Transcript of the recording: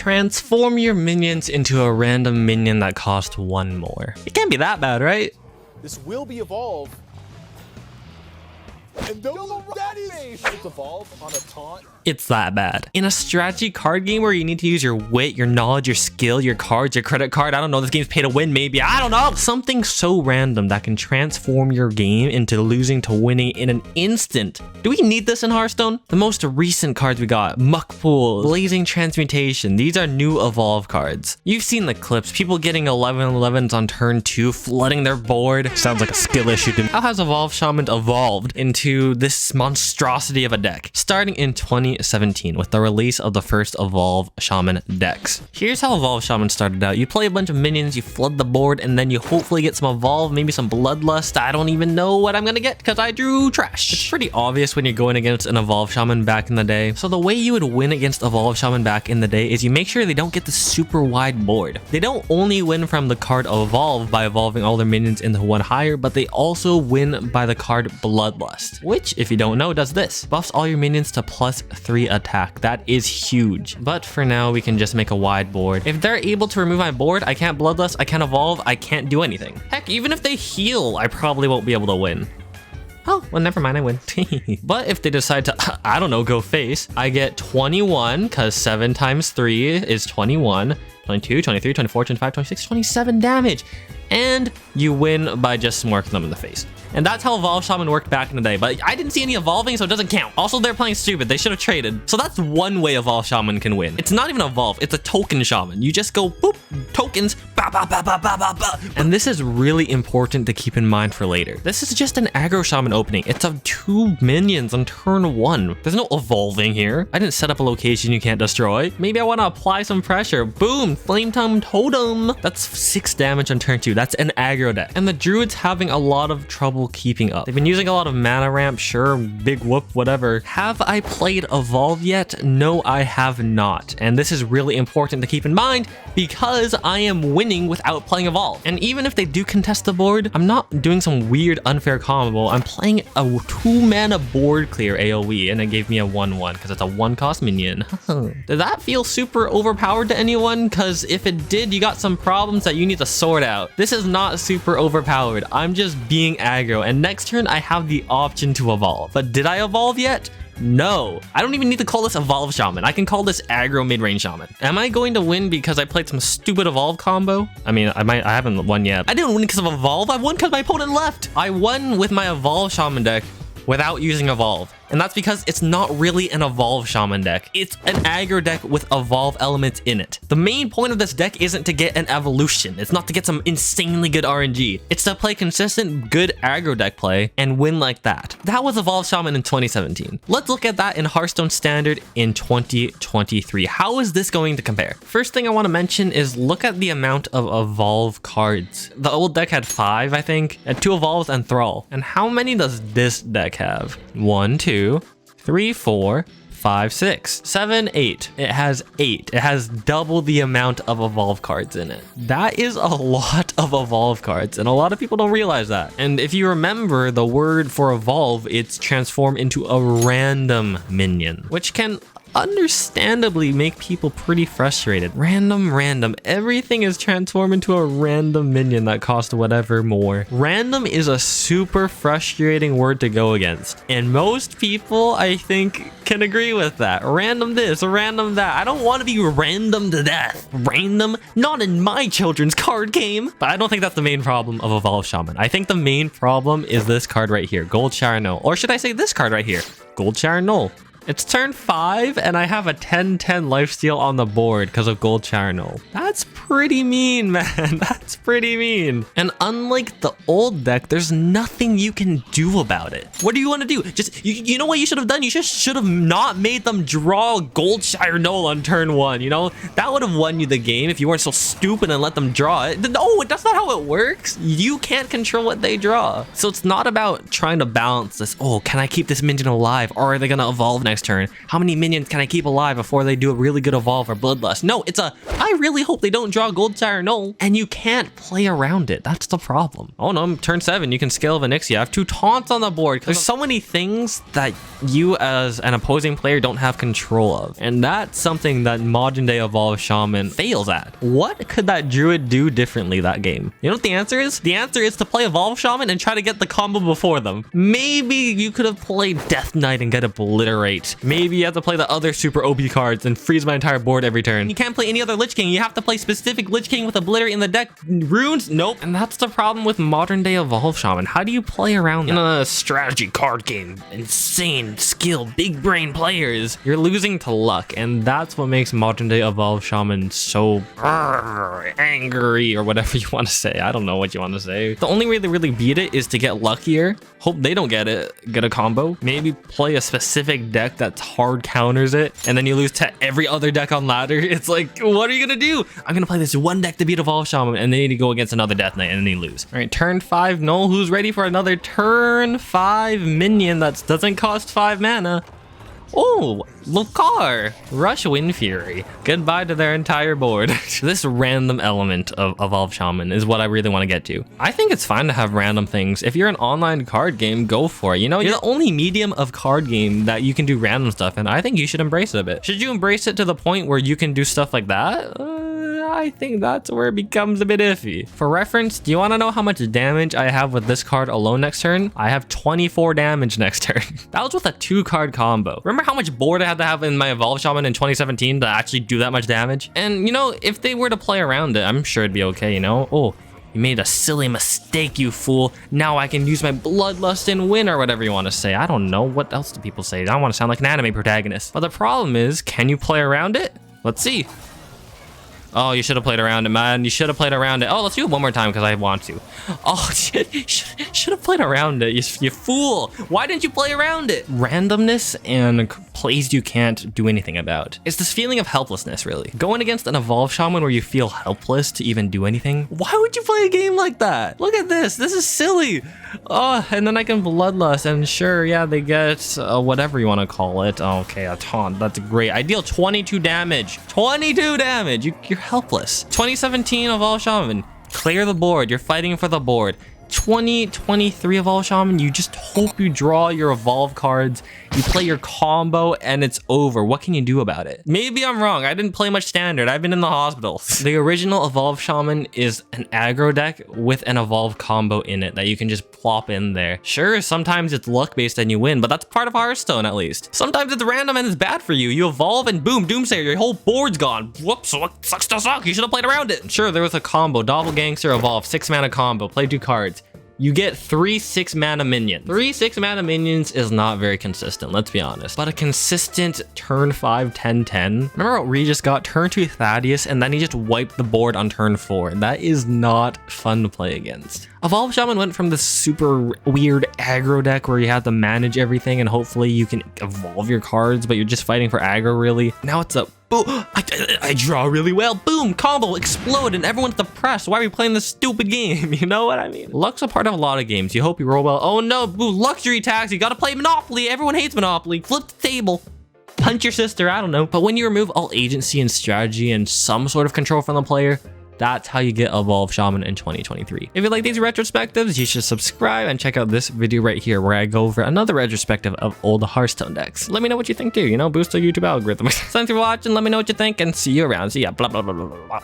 transform your minions into a random minion that costs 1 more. It can't be that bad, right? This will be Evolve. And that is Evolve on a taunt. It's that bad. In a strategy card game where you need to use your wit, your knowledge, your skill, your cards, your credit card, I don't know, this game's pay to win maybe, I don't know. Something so random that can transform your game into losing to winning in an instant. Do we need this in Hearthstone? The most recent cards we got, Muck Pool, Blazing Transmutation, these are new Evolve cards. You've seen the clips, people getting 11-11s on turn 2, flooding their board. Sounds like a skill issue to me. How has Evolve Shaman evolved into this monstrosity of a deck? Starting in 2017 with the release of the first Evolve Shaman decks. Here's how Evolve Shaman started out. You play a bunch of minions, you flood the board, and then you hopefully get some Evolve, maybe some Bloodlust. I don't even know what I'm gonna get because I drew trash. It's pretty obvious when you're going against an Evolve Shaman back in the day. So the way you would win against Evolve Shaman back in the day is you make sure they don't get the super wide board. They don't only win from the card Evolve by evolving all their minions into 1 higher, but they also win by the card Bloodlust, which, if you don't know, does this. Buffs all your minions to +3 attack. That is huge. But for now, we can just make a wide board. If they're able to remove my board, I can't Bloodlust, I can't Evolve, I can't do anything. Heck, even if they heal, I probably won't be able to win. Oh, well, never mind, I win. But if they decide to, I don't know, go face, I get 21, because 7 times 3 is 21, 22, 23, 24, 25, 26, 27 damage. And you win by just smorking them in the face. And that's how Evolve Shaman worked back in the day, but I didn't see any evolving, so it doesn't count. Also, they're playing stupid. They should have traded. So that's one way Evolve Shaman can win. It's not even Evolve, it's a token Shaman. You just go, boop, tokens, ba ba ba ba ba ba ba. And this is really important to keep in mind for later. This is just an aggro Shaman opening. It's of 2 minions on turn 1. There's no evolving here. I didn't set up a location you can't destroy. Maybe I want to apply some pressure. Boom, Flametongue Totem. That's 6 damage on turn 2. That's an aggro deck. And the Druid's having a lot of trouble keeping up. They've been using a lot of mana ramp, sure, big whoop, whatever. Have I played Evolve yet? No, I have not. And this is really important to keep in mind because I am winning without playing Evolve. And even if they do contest the board, I'm not doing some weird unfair combo. I'm playing a 2-mana board clear AoE and it gave me a 1/1 because it's a 1-cost minion. Did that feel super overpowered to anyone? Because if it did, you got some problems that you need to sort out. This is not super overpowered. I'm just being aggro. And next turn, I have the option to evolve. But did I evolve yet? No. I don't even need to call this Evolve Shaman. I can call this aggro mid-range Shaman. Am I going to win because I played some stupid Evolve combo? I mean, I haven't won yet. I didn't win because of Evolve. I won because my opponent left. I won with my Evolve Shaman deck without using Evolve. And that's because it's not really an Evolve Shaman deck. It's an aggro deck with Evolve elements in it. The main point of this deck isn't to get an evolution. It's not to get some insanely good RNG. It's to play consistent, good aggro deck play and win like that. That was Evolve Shaman in 2017. Let's look at that in Hearthstone Standard in 2023. How is this going to compare? First thing I want to mention is look at the amount of Evolve cards. The old deck had 5, I think. It had 2 Evolves and Thrall. And how many does this deck have? 1, 2, 3, 4, 5, 6, 7, 8. It has 8. It has double the amount of Evolve cards in it. That is a lot of Evolve cards, and a lot of people don't realize that. And if you remember the word for Evolve, it's transform into a random minion, which can understandably make people pretty frustrated. Random. Everything is transformed into a random minion that costs whatever more. Random is a super frustrating word to go against. And most people, I think, can agree with that. Random this, random that. I don't want to be random to death. Random? Not in my children's card game. But I don't think that's the main problem of Evolve Shaman. I think the main problem is this card right here, Gold Shower Null. Or should I say this card right here, Gold Shower Null. It's turn 5 and I have a 10-10 lifesteal on the board because of Gold Shower Null. That's pretty mean, man. That's pretty mean. And unlike the old deck, there's nothing you can do about it. What do you want to do? Just, you know what you should have done? You just should have not made them draw Gold Shower Null on turn 1, you know? That would have won you the game if you weren't so stupid and let them draw it. No, that's not how it works. You can't control what they draw. So it's not about trying to balance this. Oh, can I keep this minion alive? Or are they going to evolve next turn? How many minions can I keep alive before they do a really good evolve or bloodlust? No, it's a, I really hope they don't draw draw Goldsire Null, and you can't play around it. That's the problem. Oh no, turn 7, you can scale Vanix. You have 2 taunts on the board. There's so many things that you as an opposing player don't have control of. And that's something that modern day Evolve Shaman fails at. What could that druid do differently that game? You know what the answer is? The answer is to play Evolve Shaman and try to get the combo before them. Maybe you could have played Death Knight and get Obliterate. Maybe you have to play the other super OP cards and freeze my entire board every turn. You can't play any other Lich King. You have to play specific Lich King with Obliterate in the deck. Runes? Nope. And that's the problem with modern day Evolve Shaman. How do you play around that? In a strategy card game, insane skill, big brain players, you're losing to luck, and that's what makes modern day Evolve Shaman so angry, or whatever you want to say. I don't know what you want to say. The only way to really beat it is to get luckier. Hope they don't get a combo. Maybe play a specific deck that hard counters it, and then you lose to every other deck on ladder. It's like, what are you gonna do? I'm gonna play this one deck to beat Evolve Shaman, and they need to go against another Death Knight, and then they lose. All right, turn 5. Null, who's ready for another turn 5 minion that doesn't cost 5 mana? Oh, Lokar, Rush Wind Fury. Goodbye to their entire board. This random element of Evolve Shaman is what I really want to get to. I think it's fine to have random things. If you're an online card game, go for it. You know, you're the only medium of card game that you can do random stuff, and I think you should embrace it a bit. Should you embrace it to the point where you can do stuff like that? I think that's where it becomes a bit iffy. For reference, do you want to know how much damage I have with this card alone next turn? I have 24 damage next turn. That was with a 2-card combo. Remember how much board I had to have in my Evolve Shaman in 2017 to actually do that much damage? And you know, if they were to play around it, I'm sure it'd be okay, you know? Oh, you made a silly mistake, you fool. Now I can use my Bloodlust and win, or whatever you want to say. I don't know. What else do people say? I don't want to sound like an anime protagonist. But the problem is, can you play around it? Let's see. Oh, you should have played around it, man. You should have played around it. Oh, let's do it one more time because I want to. Oh, should have played around it, you fool. Why didn't you play around it? Randomness and plays you can't do anything about. It's this feeling of helplessness, really. Going against an Evolve Shaman where you feel helpless to even do anything. Why would you play a game like that? Look at this. This is silly. Oh, and then I can Bloodlust, and sure, yeah, they get whatever you want to call it. Oh, okay, a taunt. That's great. I deal 22 damage. 22 damage. You're helpless. 2017 Evolve Shaman. Clear the board. You're fighting for the board. 2023 Evolve Shaman, you just hope you draw your Evolve cards, you play your combo, and it's over. What can you do about it? Maybe I'm wrong. I didn't play much Standard. I've been in the hospital. The original Evolve Shaman is an aggro deck with an Evolve combo in it that you can just plop in there. Sure, sometimes it's luck-based and you win, but that's part of Hearthstone at least. Sometimes it's random and it's bad for you. You evolve and boom, Doomsayer, your whole board's gone. Whoops, sucks to suck. You should have played around it. Sure, there was a combo. Doppelgangster Evolve, 6 mana combo. Play 2 cards. You get 3 6-mana minions. 3 6-mana minions is not very consistent, let's be honest. But a consistent turn 5, 10, 10. Remember what Regis got? Turn 2 Thaddeus, and then he just wiped the board on turn 4. That is not fun to play against. Evolve Shaman went from this super weird aggro deck where you have to manage everything and hopefully you can evolve your cards, but you're just fighting for aggro really. Now it's a boom, I draw really well. Boom, combo, explode, and everyone's depressed. Why are we playing this stupid game? You know what I mean? Luck's a part of a lot of games. You hope you roll well. Oh no, boo, luxury tax. You gotta play Monopoly. Everyone hates Monopoly. Flip the table. Punch your sister, I don't know. But when you remove all agency and strategy and some sort of control from the player, that's how you get Evolve Shaman in 2023. If you like these retrospectives, you should subscribe and check out this video right here where I go over another retrospective of old Hearthstone decks. Let me know what you think too, you know, boost the YouTube algorithm. Thanks for watching, let me know what you think, and see you around. See ya, blah, blah, blah, blah, blah.